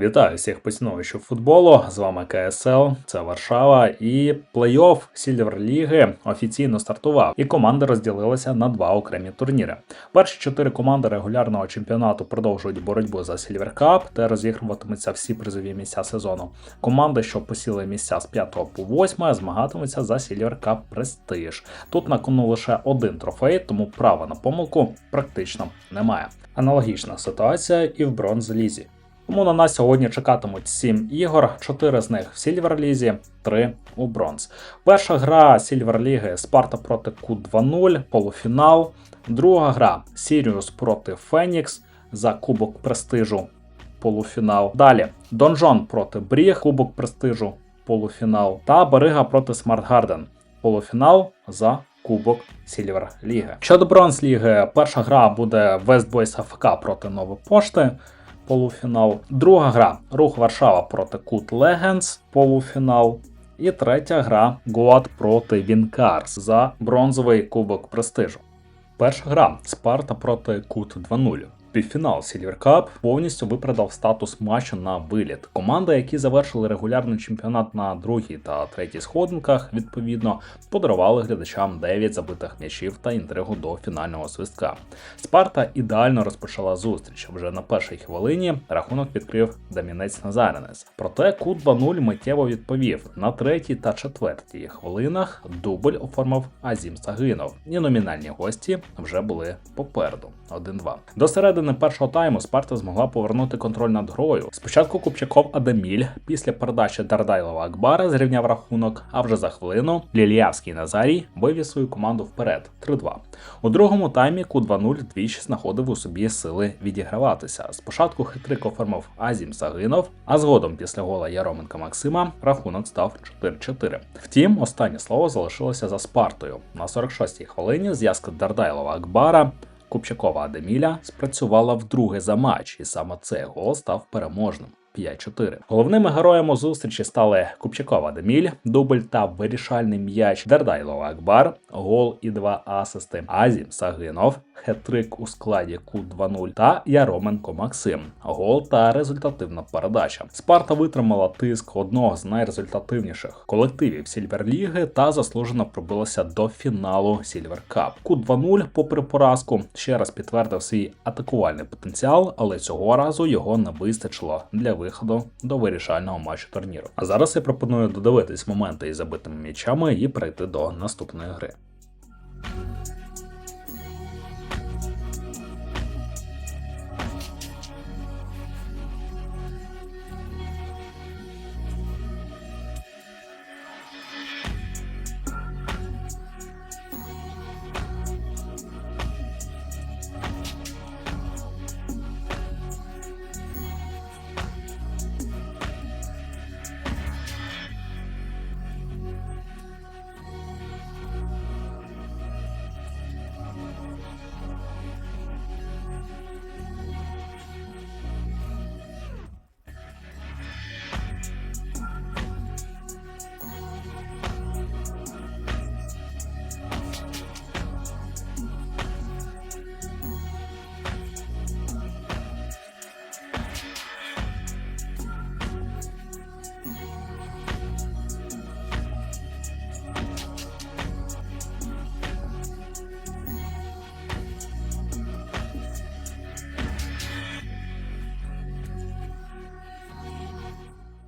Вітаю всіх поціновувачів футболу, з вами КСЛ, це Варшава, і плей-офф Сільвер Ліги офіційно стартував, і команди розділилися на два окремі турніри. Перші 4 команди регулярного чемпіонату продовжують боротьбу за Сільвер Кап, де розігруватимуться всі призові місця сезону. Команди, що посіли місця з 5 по 8, змагатимуться за Сільвер Кап Престиж. Тут на кону лише один трофей, тому права на помилку практично немає. Аналогічна ситуація і в Бронз-лізі. Тому на нас сьогодні чекатимуть 7 ігор, 4 з них в Сільвер Лізі, 3 у Бронз. Перша гра Сільвер Ліги Спарта проти Q 2.0, полуфінал. Друга гра Сіріус проти Фенікс за Кубок Престижу, полуфінал. Далі Донжон проти Бріг, Кубок Престижу, полуфінал. Та Барига проти Смартгарден, полуфінал за Кубок Сільвер Ліги. Щодо Бронз Ліги, перша гра буде Вестбойс АФК проти Нової Пошти, полуфінал. Друга гра Рух Варшава проти Кут Легендс, полуфінал. І третя гра Гоат проти Вінкарс за бронзовий Кубок Престижу. Перша гра Спарта проти Кут 2.0. Півфінал Сільвер Кап повністю виправдав статус матчу на виліт. Команди, які завершили регулярний чемпіонат на другій та третій сходинках, відповідно, подарували глядачам 9 забитих м'ячів та інтригу до фінального свистка. Спарта ідеально розпочала зустріч. Вже на першій хвилині рахунок відкрив Дамінець Назаренес. Проте Кут 2.0 миттєво відповів. На третій та четвертій хвилинах дубль оформив Азім Сагинов. І номінальні гості вже були попереду. 1-2. До середини першого тайму Спарта змогла повернути контроль над грою. Спочатку Купчаков Адаміль, після передачі Дардайлова Акбара зрівняв рахунок, а вже за хвилину Ліліявський Назарій вивів свою команду вперед 3-2. У другому таймі Q 2.0 двічі знаходив у собі сили відіграватися. Спочатку хитрик оформив Азім Сагинов, а згодом після гола Яроменка Максима рахунок став 4-4. Втім, останнє слово залишилося за Спартою. На 46-й хвилині зв'язка Дардайлова Акбара Купчакова Адаміля спрацювала вдруге за матч, і саме цей гол став переможним. 5-4. Головними героями зустрічі стали Купчаков Адаміль, дубль та вирішальний м'яч Дардайлова Акбар, гол і 2 асисти, Азім Сагинов, хет-трик у складі Q 2.0 та Яроменко Максим, гол та результативна передача. Спарта витримала тиск одного з найрезультативніших колективів Сільвер Ліги та заслужено пробилася до фіналу Сільвер Кап. Q 2.0, попри поразку, ще раз підтвердив свій атакувальний потенціал, але цього разу його не вистачило для виходу до вирішального матчу турніру. А зараз я пропоную додивитись моменти із забитими м'ячами і перейти до наступної гри.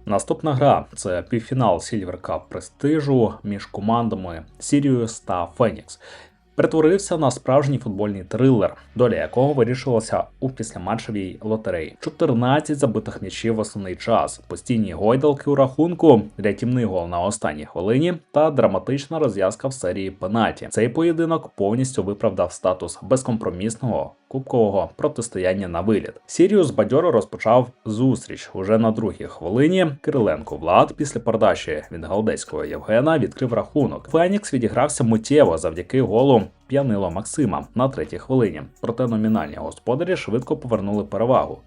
Наступна гра – це півфінал Сільвер Кап Престижу між командами Сіріус та Фенікс. Перетворився на справжній футбольний трилер, доля якого вирішилася у післяматчевій лотереї. 14 забитих м'ячів в основний час, постійні гойдалки у рахунку, рятівний гол на останній хвилині та драматична розв'язка в серії пенальті. Цей поєдинок повністю виправдав статус безкомпромісного кубкового протистояння на виліт. Сіріус бадьоро розпочав зустріч. Уже на другій хвилині Кириленко Влад після передачі від Галдецького Євгена відкрив рахунок. Фенікс відігрався миттєво завдяки голу П'янило Максима на третій хвилині. Проте номінальні господарі швидко повернули перевагу.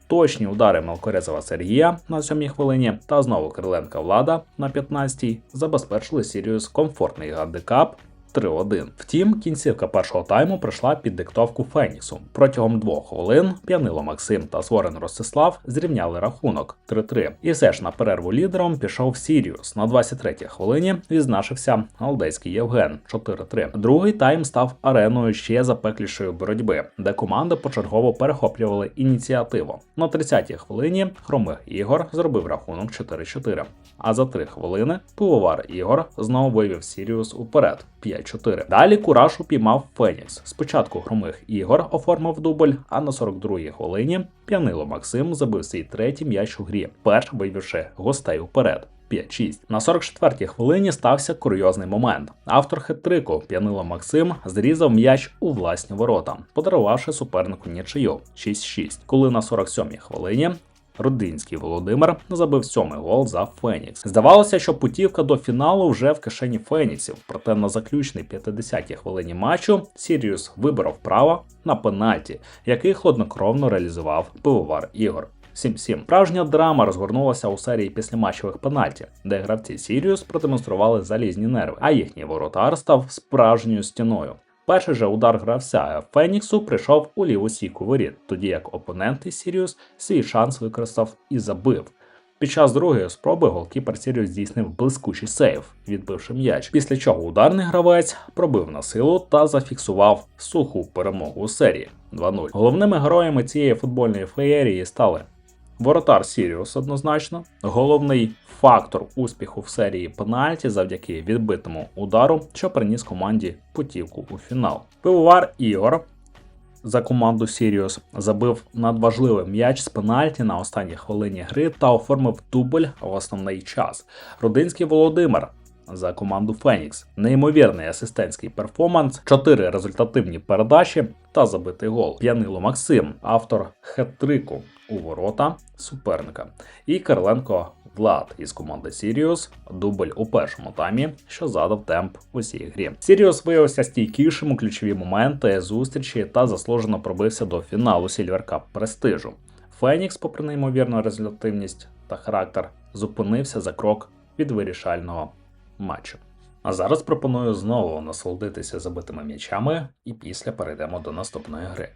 Точні удари Малкорезова Сергія на 7-й хвилині та знову Кириленка Влада на 15-й забезпечили Сіріус комфортний гандикап 3-1. Втім, кінцівка першого тайму пройшла під диктовку Феніксу. Протягом 2 хвилин П'янило Максим та Зворин Ростислав зрівняли рахунок 3-3. І все ж на перерву лідером пішов Сіріус. На 23-й хвилині відзначився Алдейський Євген 4-3. Другий тайм став ареною ще запеклішої боротьби, де команди почергово перехоплювали ініціативу. На 30-й хвилині Хромих Ігор зробив рахунок 4-4. А за 3 хвилини Пивовар Ігор знову вивів Сіріус уперед 5-4. Далі кураж упіймав Фенікс. Спочатку Хромих Ігор оформив дубль, а на 42-й хвилині П'янило Максим забив свій третій м'яч у грі, перш вивівши гостей уперед 5-6. На 44-й хвилині стався курйозний момент. Автор хет-трику П'янило Максим зрізав м'яч у власні ворота, подарувавши супернику нічию 6-6. Коли на 47-й хвилині Рудинський Володимир забив 7-й гол за Фенікс. Здавалося, що путівка до фіналу вже в кишені Феніксів, проте на заключній 50-й хвилині матчу Сіріус виборов право на пенальті, який хладнокровно реалізував Пивовар Ігор. 7-7. Справжня драма розгорнулася у серії післяматчевих пенальті, де гравці Сіріус продемонстрували залізні нерви, а їхній воротар став справжньою стіною. Перший же удар гравця Феніксу прийшов у ліву сійку воріт, тоді як опонент із Сіріус свій шанс використав і забив. Під час другої спроби голкіпер Сіріус здійснив блискучий сейв, відбивши м'яч, після чого ударний гравець пробив на силу та зафіксував суху перемогу у серії 2-0. Головними героями цієї футбольної феєрії стали воротар Сіріус однозначно, головний фактор успіху в серії пенальті завдяки відбитому удару, що приніс команді путівку у фінал. Пивовар Ігор за команду Сіріус забив надважливий м'яч з пенальті на останній хвилині гри та оформив дубль в основний час. Рудинський Володимир за команду Фенікс. Неймовірний асистентський перформанс, 4 результативні передачі та забитий гол. П'янило Максим, автор хет-трику у ворота суперника. І Кириленко Влад із команди Сіріус, дубль у першому таймі, що задав темп усій грі. Сіріус виявився стійкішим у ключові моменти зустрічі та заслужено пробився до фіналу Silver Cup престижу. Фенікс, попри неймовірну результативність та характер, зупинився за крок від вирішального матчу. А зараз пропоную знову насолодитися забитими м'ячами і після перейдемо до наступної гри.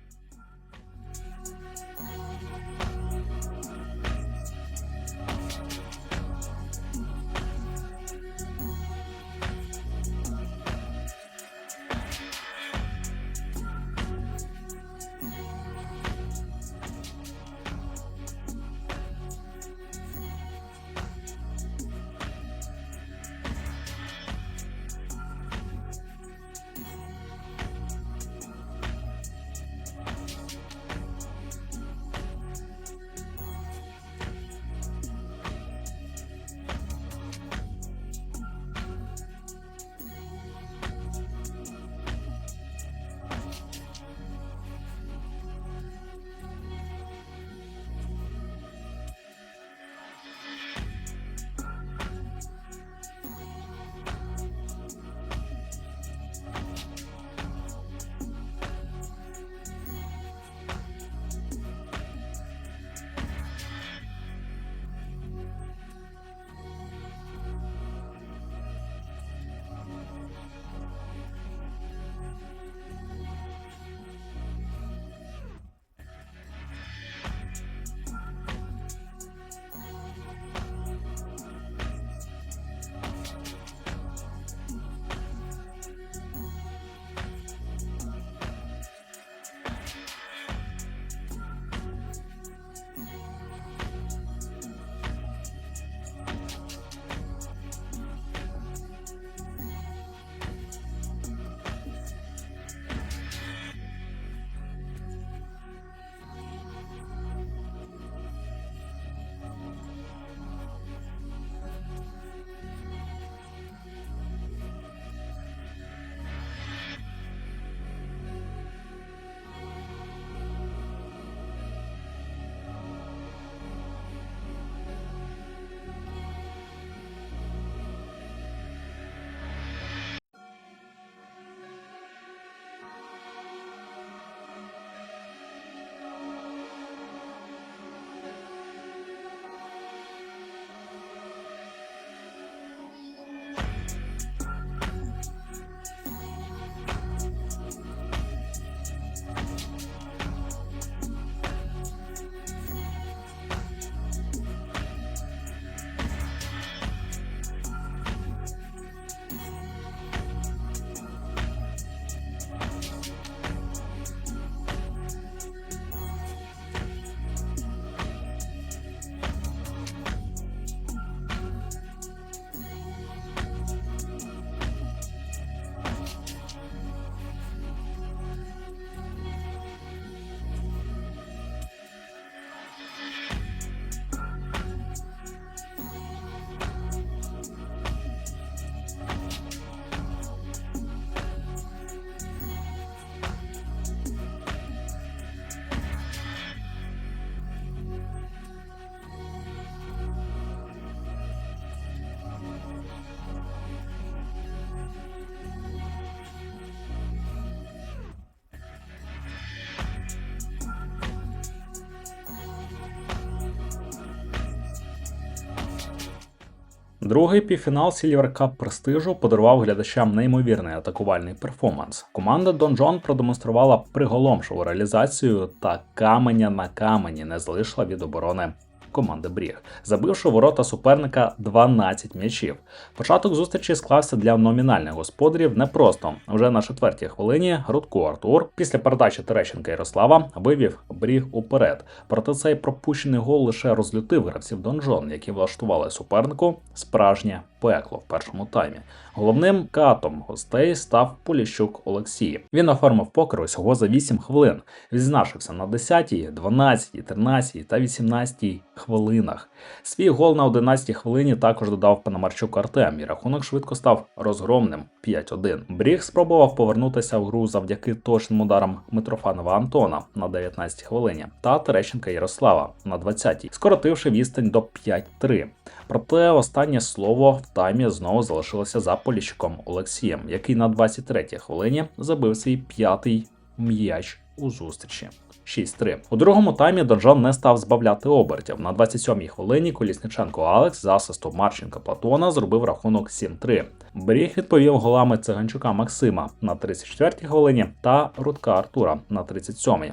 Другий півфінал Silver Cup престижу подарував глядачам неймовірний атакувальний перформанс. Команда Донжон продемонструвала приголомшову реалізацію та каменя на камені не залишила від оборони команди Бріг, забивши у ворота суперника 12 м'ячів. Початок зустрічі склався для номінальних господарів непросто. Вже на 4-й хвилині Рудко Артур після передачі Терещенка Ярослава вивів Бріг уперед. Проте цей пропущений гол лише розлютив гравців Донжон, які влаштували супернику справжнє пекло в першому таймі. Головним катом гостей став Поліщук Олексій. Він оформив покер усього за 8 хвилин. Відзначився на 10-й, 12-й, 13-й та 18-й хвилинах. Свій гол на 11-й хвилині також додав Пономарчук Артем, і рахунок швидко став розгромним 5-1. Бріг спробував повернутися в гру завдяки точним ударам Митрофанова Антона на 19-й хвилині та Терещенка Ярослава на 20-й, скоротивши відстань до 5-3. Проте останнє слово в таймі знову залишилося за Поліщуком Олексієм, який на 23-й хвилині забив свій 5-й м'яч у зустрічі. 6-3. У другому таймі Донжон не став збавляти обертів. На 27-й хвилині Колісниченко Алекс за асистом Марченка Платона зробив рахунок 7-3. Бріг відповів голами Циганчука Максима на 34-й хвилині та Рудка Артура на 37-й,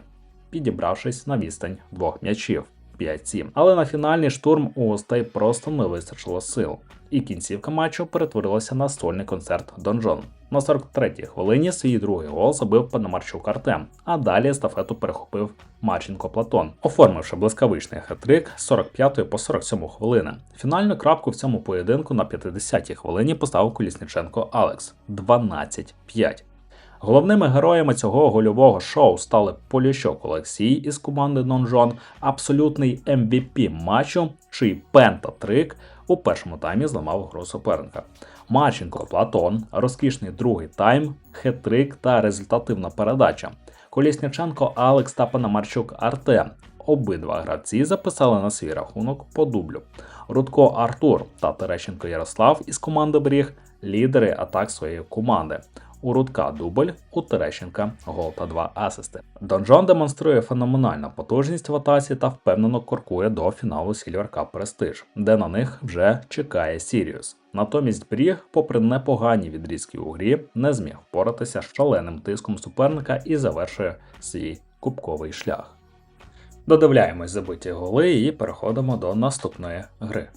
підібравшись на відстань 2 м'ячів. 5-7. Але на фінальний штурм у гостей просто не вистачило сил. І кінцівка матчу перетворилася на сольний концерт Донжон. На 43-й хвилині свій другий гол забив Пономарчук Артем, а далі естафету перехопив Марченко Платон, оформивши блискавичний хет-трик з 45-ї по 47-му хвилини. Фінальну крапку в цьому поєдинку на 50-й хвилині поставив Колісниченко Алекс – 12-5. Головними героями цього гольового шоу стали Поліщук Олексій із команди Донжон, абсолютний MVP матчу, чий пента-трик у першому таймі зламав гру суперника. Марченко Платон, розкішний другий тайм, хет-трик та результативна передача. Колісниченко Алекс та Пономарчук Артем. Обидва гравці записали на свій рахунок по дублю. Рудко Артур та Терещенко Ярослав із команди Бріг – лідери атак своєї команди. У Рудка дубль, у Терещенка гол та 2 асисти. Донжон демонструє феноменальну потужність в атаці та впевнено крокує до фіналу Silver Cup Prestige, де на них вже чекає Сіріус. Натомість Бріг, попри непогані відрізки у грі, не зміг впоратися з шаленим тиском суперника і завершує свій кубковий шлях. Додивляємось забиті голи і переходимо до наступної гри.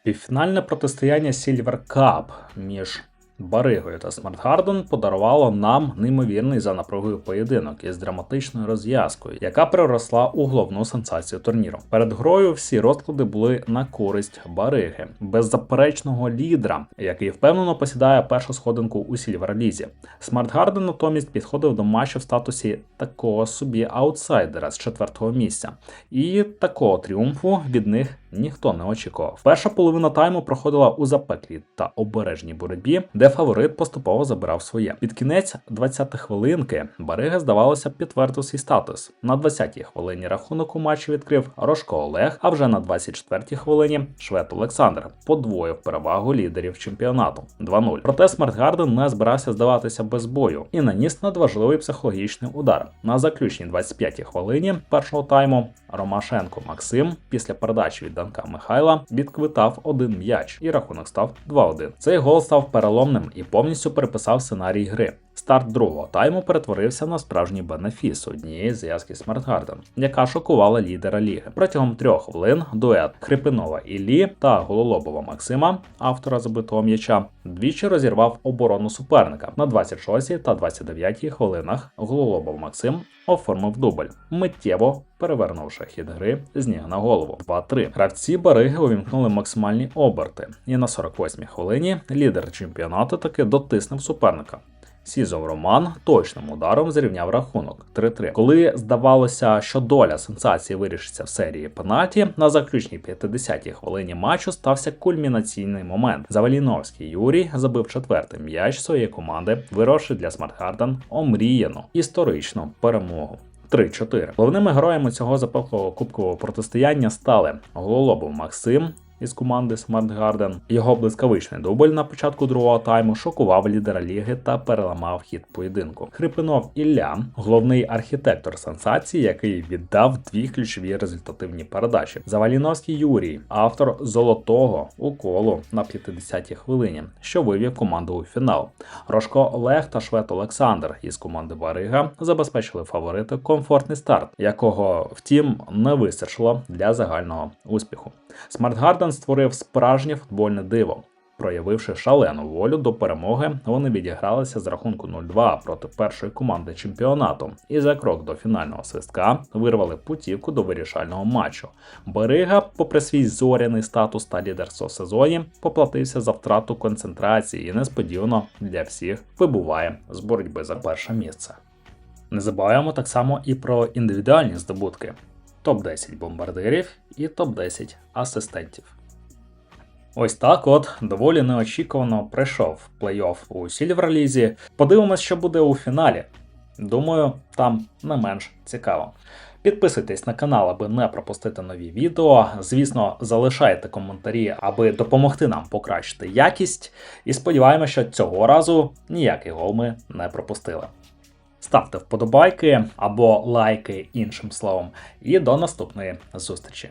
Півфінальне протистояння Silver Cup між Баригою та Смартгарден подарувало нам неймовірний за напругою поєдинок із драматичною розв'язкою, яка переросла у головну сенсацію турніру. Перед грою всі розклади були на користь Бариги, беззаперечного лідера, який впевнено посідає першу сходинку у Сільверлізі. Смартгарден натомість підходив до матчу в статусі такого собі аутсайдера з 4-го місця. І такого тріумфу від них ніхто не очікував. Перша половина тайму проходила у запеклій та обережній боротьбі, де фаворит поступово забирав своє. Під кінець 20-ї хвилинки Барига, здавалося, підтвердив свій статус. На 20-й хвилині рахунок у матчі відкрив Рожко Олег, а вже на 24-й хвилині Швед Олександр подвоїв перевагу лідерів чемпіонату 2-0. Проте Смартгарден не збирався здаватися без бою і наніс надважливий психологічний удар. На заключній 25-й хвилині першого тайму Ромашенко Максим після передачі від Данка Михайла відквитав один м'яч і рахунок став 2-1. Цей гол став переломним і повністю переписав сценарій гри. Старт другого тайму перетворився на справжній бенефіс однієї з зв'язки Смартгарден, яка шокувала лідера ліги. Протягом 3 хвилин дует Хрипинова Іллі та Гололобова Максима, автора забитого м'яча, двічі розірвав оборону суперника. На 26-й та 29-й хвилинах Гололобов Максим оформив дубль, миттєво перевернувши хід гри з ніг на голову. 2-3. Гравці Бариги увімкнули максимальні оберти, і на 48-й хвилині лідер чемпіонату таки дотиснув суперника. Сізов Роман точним ударом зрівняв рахунок 3-3. Коли здавалося, що доля сенсації вирішиться в серії пенальті, на заключній 50-й хвилині матчу стався кульмінаційний момент. Заваліновський Юрій забив 4-й м'яч своєї команди, вирвавши для Смартгарден омріяну історичну перемогу. 3-4. Головними героями цього запеклого кубкового протистояння стали Гололобов Максим із команди Смартгарден. Його блискавичний дубль на початку другого тайму шокував лідера ліги та переламав хід поєдинку. Хрипинов Ілля – головний архітектор сенсації, який віддав 2 ключові результативні передачі. Заваліновський Юрій – автор золотого уколу на 50-й хвилині, що вивів команду у фінал. Рожко Олег та Швед Олександр із команди Барига забезпечили фавориту комфортний старт, якого, втім, не вистачило для загального успіху. Смартгарден створив справжнє футбольне диво. Проявивши шалену волю до перемоги, вони відігралися з рахунку 0-2 проти першої команди чемпіонату і за крок до фінального свистка вирвали путівку до вирішального матчу. Барига, попри свій зоряний статус та лідерство в сезоні, поплатився за втрату концентрації і несподівано для всіх вибуває з боротьби за перше місце. Не забуваємо так само і про індивідуальні здобутки. Топ-10 бомбардирів і топ-10 асистентів. Ось так от, доволі неочікувано прийшов плей-офф у Сільверлізі. Подивимось, що буде у фіналі. Думаю, там не менш цікаво. Підписуйтесь на канал, аби не пропустити нові відео. Звісно, залишайте коментарі, аби допомогти нам покращити якість. І сподіваємося, що цього разу ніякий гол ми не пропустили. Ставте вподобайки або лайки, іншим словом. І до наступної зустрічі.